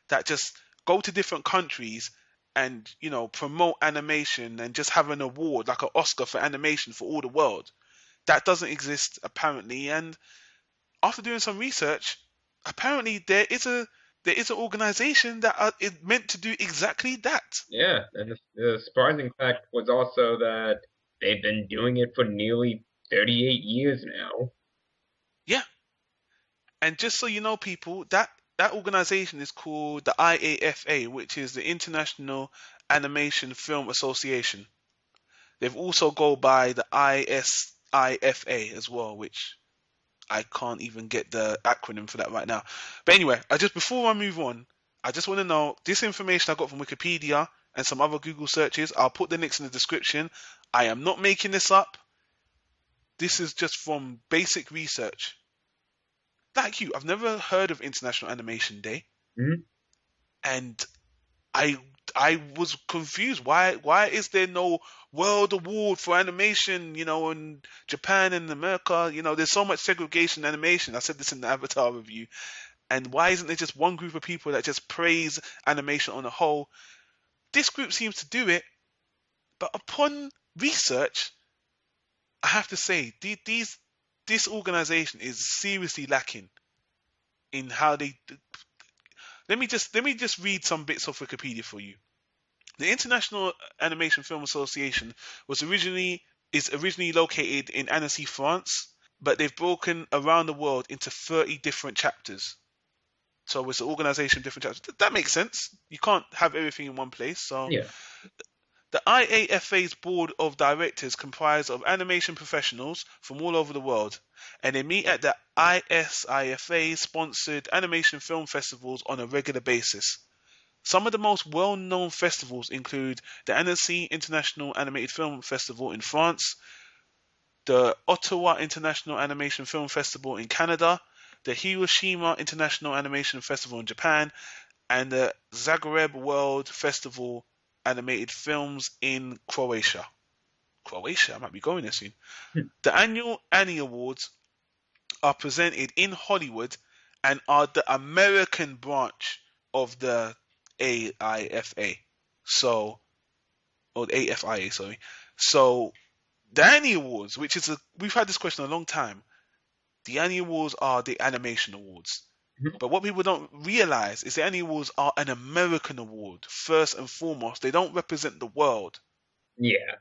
that just go to different countries and, promote animation and just have an award, like an Oscar for animation for all the world. That doesn't exist, apparently. And after doing some research, apparently there is an organization that is meant to do exactly that. Yeah, and the surprising fact was also that they've been doing it for nearly 38 years now. Yeah. And just so you know, people, that organization is called the IAFA, which is the International Animation Film Association. They've also go by the ISIFA as well, which I can't even get the acronym for that right now. But anyway, before I move on, I just want to know this information I got from Wikipedia and some other Google searches. I'll put the links in the description. I am not making this up. This is just from basic research. Like you, I've never heard of International Animation Day, and I was confused. Why is there no world award for animation? In Japan and America, there's so much segregation in animation. I said this in the Avatar review. And why isn't there just one group of people that just praise animation on a whole? This group seems to do it, but upon research, I have to say these this organization is seriously lacking in how they. Let me just read some bits of Wikipedia for you. The International Animation Film Association is originally located in Annecy, France, but they've broken around the world into 30 different chapters. So it's an organization of different chapters. That makes sense. You can't have everything in one place. So Yeah. the IAFA's board of directors comprise of animation professionals from all over the world, and they meet at the ISIFA-sponsored animation film festivals on a regular basis. Some of the most well-known festivals include the Annecy International Animated Film Festival in France, the Ottawa International Animation Film Festival in Canada, the Hiroshima International Animation Festival in Japan, and the Zagreb World Festival Animated Films in Croatia. Croatia, I might be going there soon. The annual Annie Awards are presented in Hollywood and are the American branch of the AIFA. So, or the AFIA, sorry. So, the Annie Awards, we've had this question a long time. The Annie Awards are the animation awards. Mhm. But what people don't realize is the Annie Awards are an American award, first and foremost. They don't represent the world. Yeah.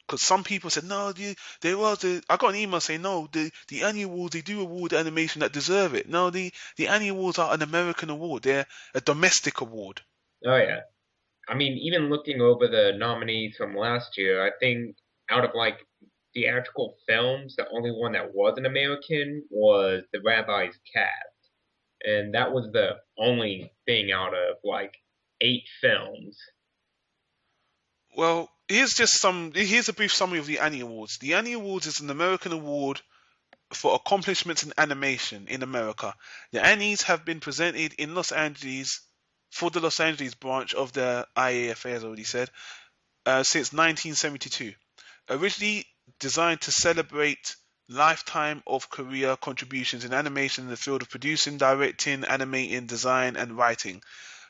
Because some people said, no, I got an email saying, no, the Annie Awards, they do award animation that deserve it. No, the Annie Awards are an American award. They're a domestic award. Oh yeah. I mean, even looking over the nominees from last year, I think out of like theatrical films, the only one that wasn't American was The Rabbi's Cat. And that was the only thing out of like 8 films. Well, here's a brief summary of the Annie Awards. The Annie Awards is an American award for accomplishments in animation in America. The Annies have been presented in Los Angeles for the Los Angeles branch of the IAFA, as I already said, since 1972. Originally designed to celebrate lifetime of career contributions in animation in the field of producing, directing, animating, design, and writing,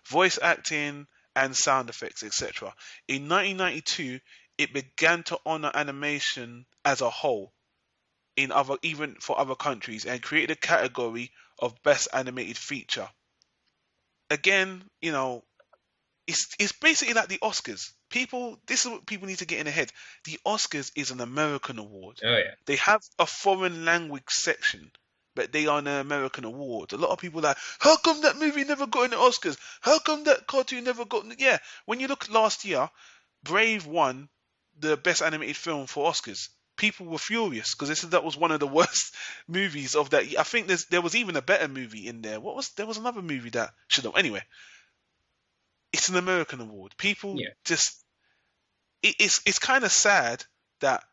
voice acting, and sound effects, etc. In 1992, it began to honor animation as a whole even for other countries, and created a category of best animated feature. Again, it's basically like the Oscars. This is what people need to get in their head. The Oscars is an American award. Oh yeah. They have a foreign language section, but they are an American award. A lot of people are like, how come that movie never got in the Oscars? How come that cartoon never got? Yeah, when you look last year, Brave won the best animated film for Oscars. People were furious because they said that was one of the worst movies of that. I think there was even a better movie in there. There was another movie that should have. Anyway, it's an American award. People Yeah. just it's kind of sad that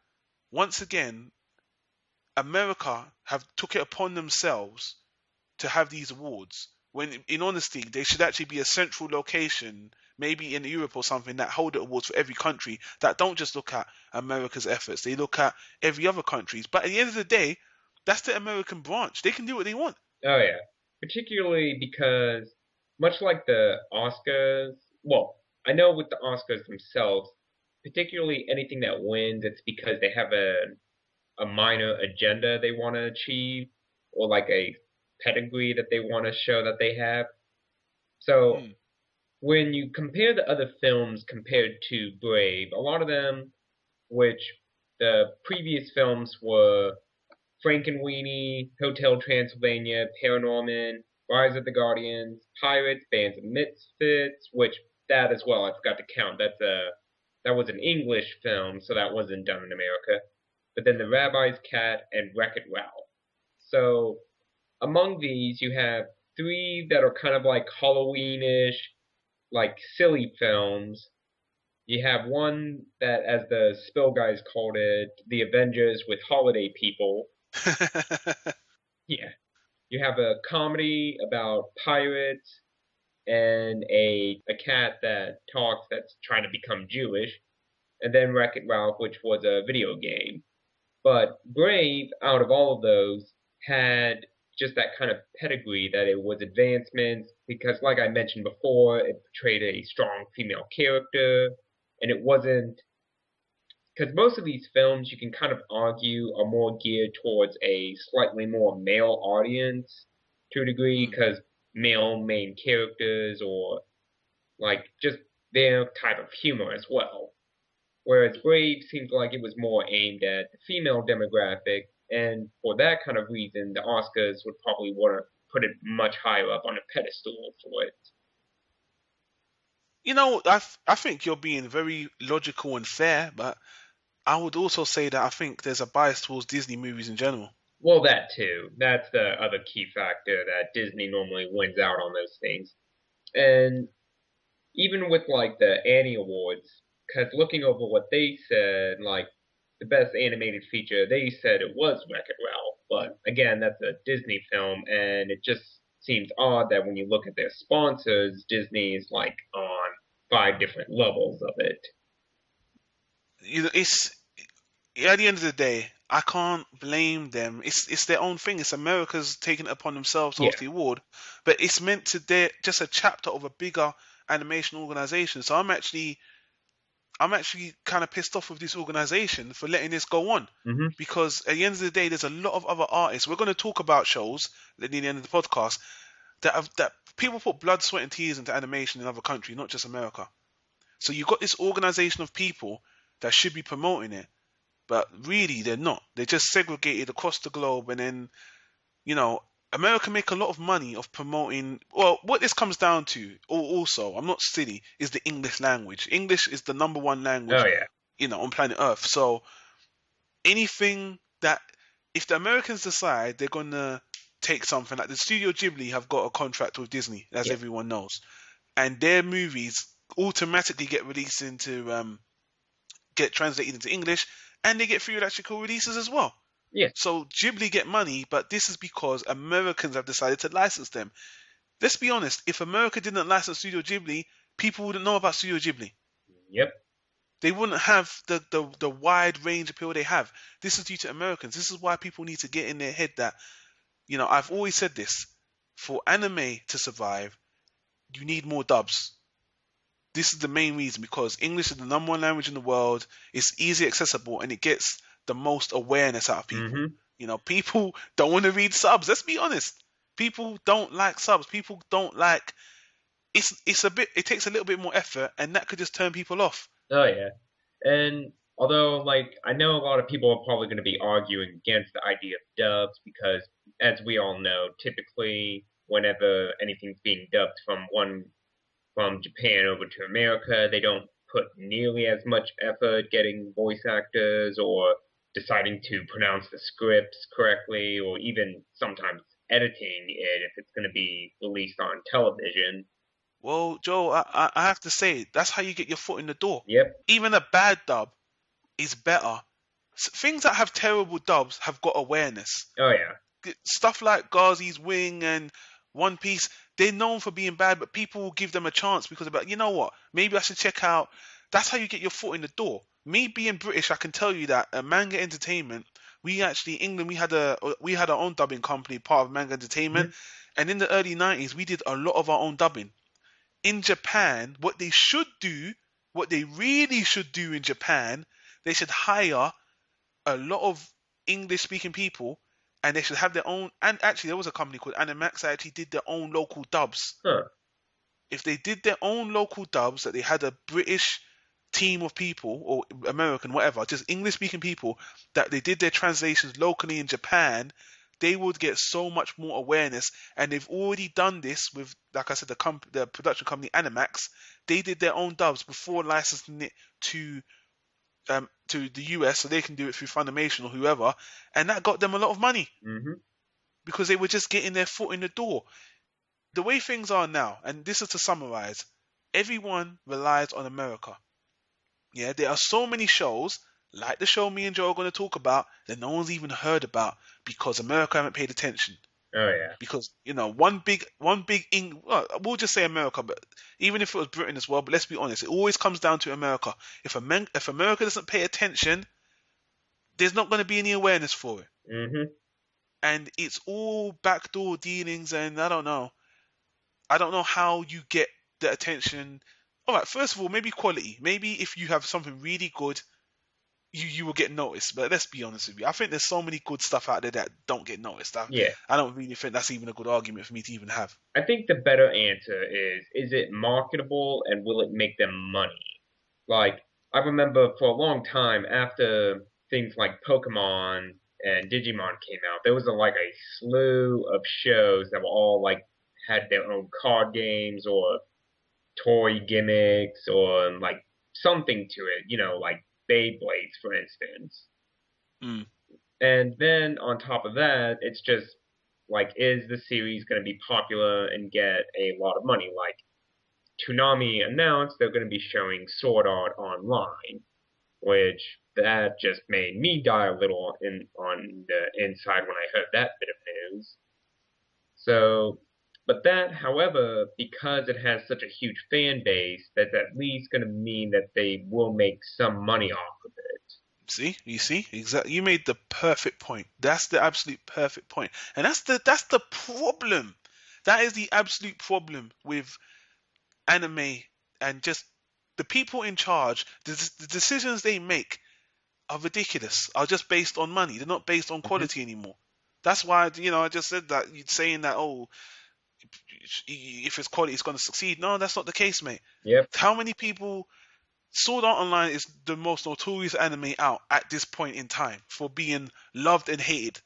once again America have took it upon themselves to have these awards when in honesty they should actually be a central location, maybe in Europe or something, that hold the awards for every country, that don't just look at America's efforts, they look at every other country's. But at the end of the day, that's the American branch. They can do what they want. Oh yeah. Particularly because much like the Oscars, well, I know with the Oscars themselves, particularly anything that wins, it's because they have a minor agenda they want to achieve, or like a pedigree that they want to show that they have. So Hmm. when you compare the other films compared to Brave, a lot of them, which the previous films were Frankenweenie, Hotel Transylvania, Paranorman, Rise of the Guardians, Pirates, Bands of Misfits, which that as well I forgot to count. That was an English film, so that wasn't done in America. But then The Rabbi's Cat and Wreck-It Ralph. So among these, you have 3 that are kind of like Halloweenish, like silly films. You have one that, as the Spill guys called it, The Avengers with Holiday People. Yeah. You have a comedy about pirates and a cat that talks that's trying to become Jewish. And then Wreck-It Ralph, which was a video game. But Brave, out of all of those, had just that kind of pedigree that it was advancements because, like I mentioned before, it portrayed a strong female character, and it wasn't because most of these films you can kind of argue are more geared towards a slightly more male audience to a degree, Mm. because male main characters or like just their type of humor as well. Whereas Brave seemed like it was more aimed at the female demographic, and for that kind of reason, the Oscars would probably want to put it much higher up on a pedestal for it. I think you're being very logical and fair, but I would also say that I think there's a bias towards Disney movies in general. Well, that too. That's the other key factor that Disney normally wins out on those things. And even with like the Annie Awards, because looking over what they said, like the best animated feature, they said it was Wreck-It Ralph. But again, that's a Disney film, and it just seems odd that when you look at their sponsors, Disney is like on 5 different levels of it. It's at the end of the day, I can't blame them. It's their own thing. It's America's taking it upon themselves to Yeah. host the award, but it's meant to be just a chapter of a bigger animation organization. So I'm actually kind of pissed off with this organization for letting this go on. Mm-hmm. Because at the end of the day, there's a lot of other artists. We're going to talk about shows at the end of the podcast that people put blood, sweat, and tears into animation in other countries, not just America. So you've got this organization of people that should be promoting it, but really they're not. They're just segregated across the globe, and then America make a lot of money of promoting. Well, what this comes down to, also, I'm not silly, is the English language. English is the number one language, Oh yeah. on planet Earth. So anything that, if the Americans decide they're gonna take something like the Studio Ghibli have got a contract with Disney, as Yeah. everyone knows, and their movies automatically get translated into English, and they get theatrical releases as well. Yeah. So Ghibli get money, but this is because Americans have decided to license them. Let's be honest, if America didn't license Studio Ghibli, people wouldn't know about Studio Ghibli. Yep. They wouldn't have the wide range appeal they have. This is due to Americans. This is why people need to get in their head that, I've always said this, for anime to survive, you need more dubs. This is the main reason, because English is the number one language in the world. It's easy accessible, and it gets the most awareness out of people. Mm-hmm. People don't want to read subs. Let's be honest. People don't like subs. People don't like. It takes a little bit more effort, and that could just turn people off. Oh yeah. And although like I know a lot of people are probably going to be arguing against the idea of dubs because, as we all know, typically whenever anything's being dubbed from Japan over to America, they don't put nearly as much effort getting voice actors or deciding to pronounce the scripts correctly, or even sometimes editing it if it's going to be released on television. Well, Joe, I have to say, that's how you get your foot in the door. Yep. Even a bad dub is better. Things that have terrible dubs have got awareness. Oh yeah. Stuff like Ghazi's Wing and One Piece, they're known for being bad, but people will give them a chance because about, you know what, maybe I should check out. That's how you get your foot in the door. Me being British, I can tell you that Manga Entertainment, we actually, England, we had our own dubbing company, part of Manga Entertainment, and in the early 90s, we did a lot of our own dubbing. In Japan, what they really should do in Japan, they should hire a lot of English-speaking people, and they should have their own. And actually, there was a company called Animax that actually did their own local dubs. Huh. If they did their own local dubs, that they had a British team of people or American, whatever, just English-speaking people, that they did their translations locally in Japan, they would get so much more awareness. And they've already done this with, like I said, the production company Animax. They did their own dubs before licensing it to the US, so they can do it through Funimation or whoever, and that got them a lot of money because they were just getting their foot in the door. The way things are now, and this is to summarize, everyone relies on America. Yeah, there are so many shows, like the show me and Joe are going to talk about, that no one's even heard about because America haven't paid attention. Oh yeah. Because well, we'll just say America, but even if it was Britain as well, but let's be honest, it always comes down to America. If America doesn't pay attention, there's not going to be any awareness for it. And it's all backdoor dealings, and I don't know how you get the attention. All right, first of all, maybe quality. Maybe if you have something really good, you will get noticed. But let's be honest with you. I think there's so many good stuff out there that don't get noticed. Yeah. I don't really think that's even a good argument for me to even have. I think the better answer is it marketable and will it make them money? Like, I remember for a long time after things like Pokemon and Digimon came out, there was like a slew of shows that were all like had their own card games or toy gimmicks or like something to it, like Beyblades, for instance. Mm. And then on top of that, it's just like, is the series going to be popular and get a lot of money? Like, Toonami announced they're going to be showing Sword Art Online, which that just made me die a little on the inside when I heard that bit of news. So, but that, however, because it has such a huge fan base, that's at least going to mean that they will make some money off of it. See, you see, exactly. You made the perfect point. That's the absolute perfect point, and that's the problem. That is the absolute problem with anime and just the people in charge. The decisions they make are ridiculous. Are just based on money. They're not based on quality anymore. That's why I just said that. You're saying that if it's quality, it's going to succeed. No, that's not the case, mate. Yep. How many people? Sword Art Online is the most notorious anime out at this point in time for being loved and hated.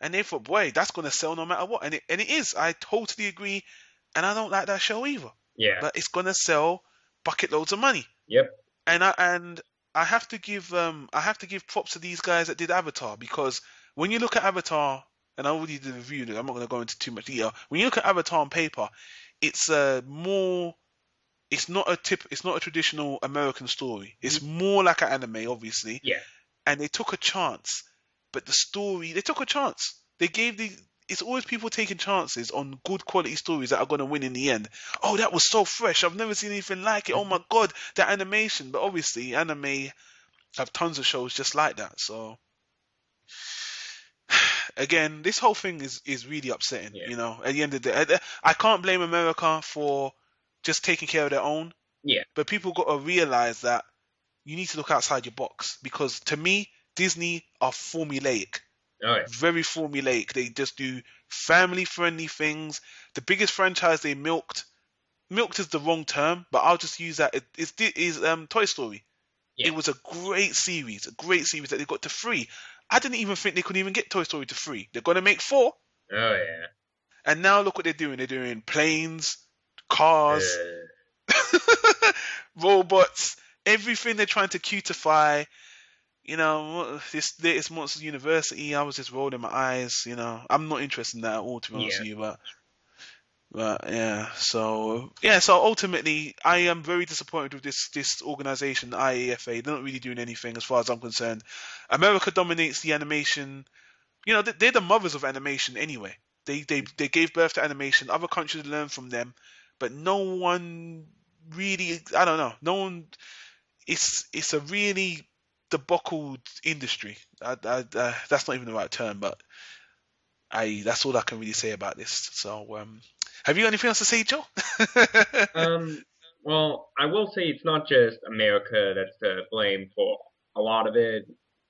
And they thought, boy, that's going to sell no matter what. And it is. I totally agree. And I don't like that show either. Yeah. But it's going to sell bucket loads of money. Yep. And I have to give props to these guys that did Avatar, because when you look at Avatar, and I already did a review, I'm not going to go into too much detail. When you look at Avatar on paper, it's more. It's not a traditional American story. It's more like an anime, obviously. Yeah. And they took a chance, but the story, they took a chance. It's always people taking chances on good quality stories that are going to win in the end. Oh, that was so fresh. I've never seen anything like it. Oh my God, that animation. But obviously, anime have tons of shows just like that. So again, this whole thing is really upsetting. Yeah. At the end of the day, I can't blame America for just taking care of their own. Yeah. But people got to realize that you need to look outside your box, because to me, Disney are formulaic. Oh, yeah. Very formulaic. They just do family-friendly things. The biggest franchise they milked is the wrong term, but I'll just use that. Is Toy Story. Yeah. It was a great series that they got to 3. I didn't even think they could even get Toy Story to 3. They're gonna make 4. Oh, yeah. And now look what they're doing. They're doing planes, cars, robots, everything they're trying to cutify. This latest Monsters University, I was just rolling my eyes. I'm not interested in that at all, to be honest with you. But yeah, so ultimately, I am very disappointed with this organization, the IAFA. They're not really doing anything as far as I'm concerned. America dominates the animation. They're the mothers of animation anyway. They gave birth to animation. Other countries learn from them, but no one really. I don't know. No one. It's a really debauched industry. That's not even the right term, but that's all I can really say about this. So, have you got anything else to say, Joe? Well, I will say it's not just America that's to blame for a lot of it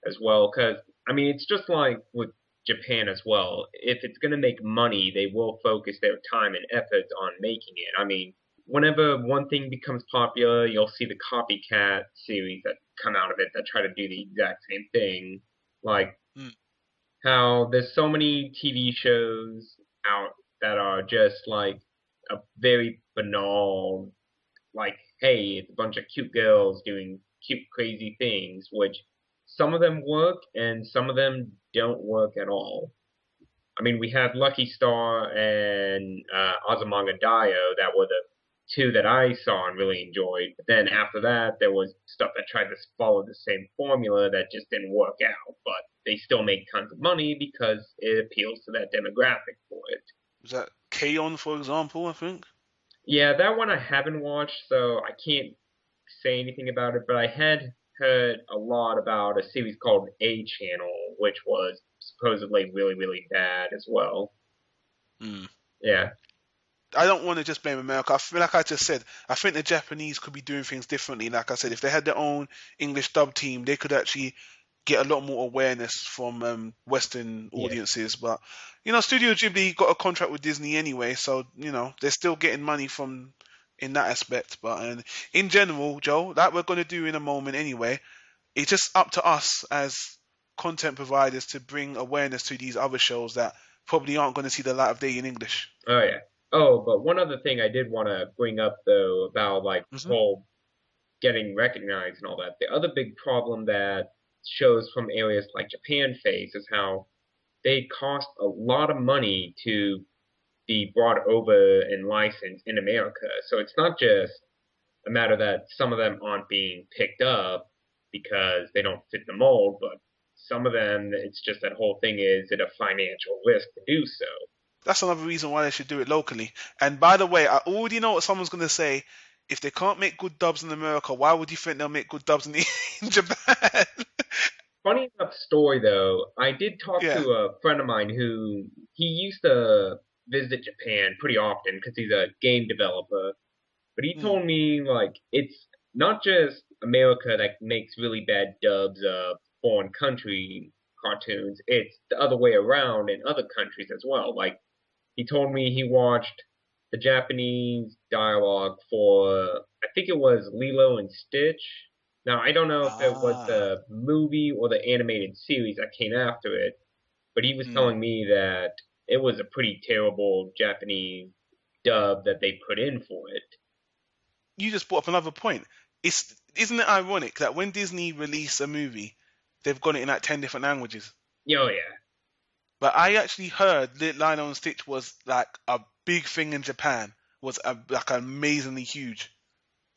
as well, because it's just like with Japan as well. If it's going to make money, they will focus their time and effort on making it. Whenever one thing becomes popular, you'll see the copycat series that come out of it that try to do the exact same thing. Like how there's so many TV shows out that are just like a very banal, like, hey, it's a bunch of cute girls doing cute, crazy things, which some of them work and some of them don't work at all. We had Lucky Star and Azumanga Daioh that were the 2 that I saw and really enjoyed. But then after that, there was stuff that tried to follow the same formula that just didn't work out. But they still make tons of money because it appeals to that demographic for it. Was that K-On!, for example, I think? Yeah, that one I haven't watched, so I can't say anything about it. But I had heard a lot about a series called A Channel, which was supposedly really, really bad as well. Yeah. I don't want to just blame America. I feel like I just said, I think the Japanese could be doing things differently. Like I said, if they had their own English dub team, they could actually get a lot more awareness from Western Yeah. audiences. But Studio Ghibli got a contract with Disney anyway, so they're still getting money from in that aspect. But in general, Joe, that we're going to do in a moment anyway. It's just up to us as content providers to bring awareness to these other shows that probably aren't going to see the light of day in English. Oh yeah. Oh, but one other thing I did want to bring up though about like this Hmm. whole getting recognized and all that. The other big problem that shows from areas like Japan face is how they cost a lot of money to be brought over and licensed in America. So it's not just a matter that some of them aren't being picked up because they don't fit the mold, but some of them, it's just that whole thing is it a financial risk to do so. That's another reason why they should do it locally. And by the way, I already know what someone's going to say. If they can't make good dubs in America, why would you think they'll make good dubs in, in Japan? Funny enough story though, I did talk Yeah. to a friend of mine who he used to visit Japan pretty often because he's a game developer. But he Mm. told me like it's not just America that makes really bad dubs of foreign country cartoons. It's the other way around in other countries as well. Like he told me he watched the Japanese dialogue for I think it was Lilo and Stitch. Now I don't know if it was Ah. the movie or the animated series that came after it, but he was Mm. telling me that it was a pretty terrible Japanese dub that they put in for it. You just brought up another point. Isn't it ironic that when Disney release a movie, they've got it in like 10 different languages? Oh yeah. But I actually heard Lilo and Stitch was like a big thing in Japan. Was like amazingly huge.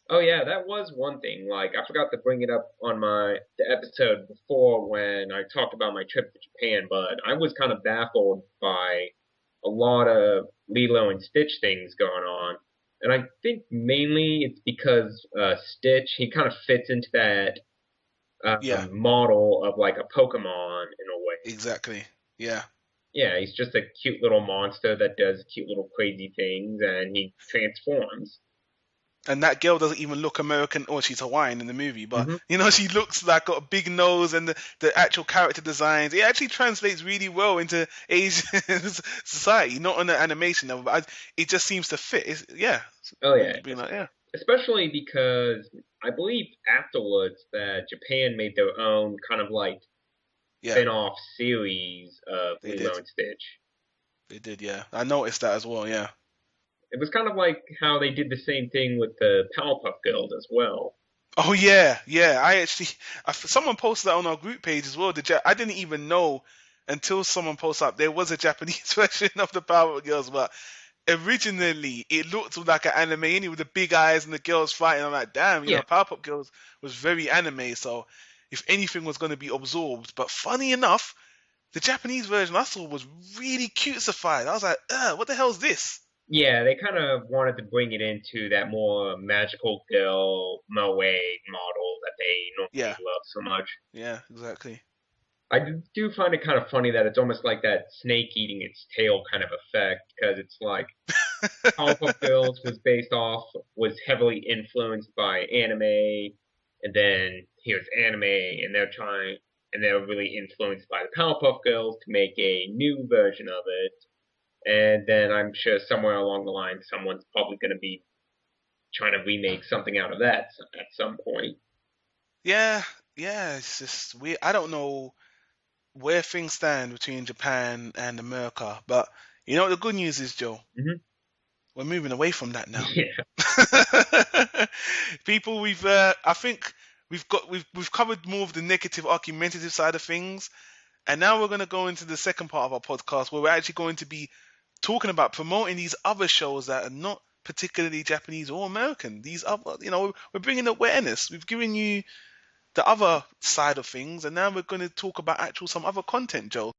Oh yeah, that was one thing. Like I forgot to bring it up on the episode before when I talked about my trip to Japan, but I was kind of baffled by a lot of Lilo and Stitch things going on. And I think mainly it's because Stitch, he kind of fits into that Yeah, model of like a Pokemon in a way. exactly. Yeah. Yeah, he's just a cute little monster that does cute little crazy things and he transforms. And that girl doesn't even look American, or she's Hawaiian in the movie, but Hmm. she looks like got a big nose, and the actual character designs. It actually translates really well into Asian society, not on the animation level, but it just seems to fit. Yeah, Oh yeah, being like, yeah, especially because I believe afterwards that Japan made their own kind of like yeah, spin-off series of they Lilo did, and Stitch. they did. Yeah, I noticed that as well. Yeah. It was kind of like how they did the same thing with the Powerpuff Girls as well. Oh yeah, yeah. Someone posted that on our group page as well. I didn't even know until someone posted up there was a Japanese version of the Power Girls, but originally it looked like an anime anyway with the big eyes and the girls fighting. I'm like, damn, Yeah. Powerpuff Girls was very anime. So if anything was going to be absorbed, but funny enough, the Japanese version I saw was really cutesified. I was like, what the hell is this? Yeah, they kind of wanted to bring it into that more magical girl moe model that they Yeah, normally love so much. yeah, exactly. I do find it kind of funny that it's almost like that snake eating its tail kind of effect because it's like Powerpuff Girls was heavily influenced by anime, and then here's anime, and they're really influenced by the Powerpuff Girls to make a new version of it. And then I'm sure somewhere along the line, someone's probably going to be trying to remake something out of that at some point. Yeah, yeah, it's just weird. I don't know where things stand between Japan and America, but what the good news is, Joe? Hmm. We're moving away from that now. Yeah. People, I think we've covered more of the negative, argumentative side of things, and now we're going to go into the second part of our podcast where we're actually going to be talking about promoting these other shows that are not particularly Japanese or American. These other, we're bringing awareness. We've given you the other side of things, and now we're going to talk about some other content, Joe.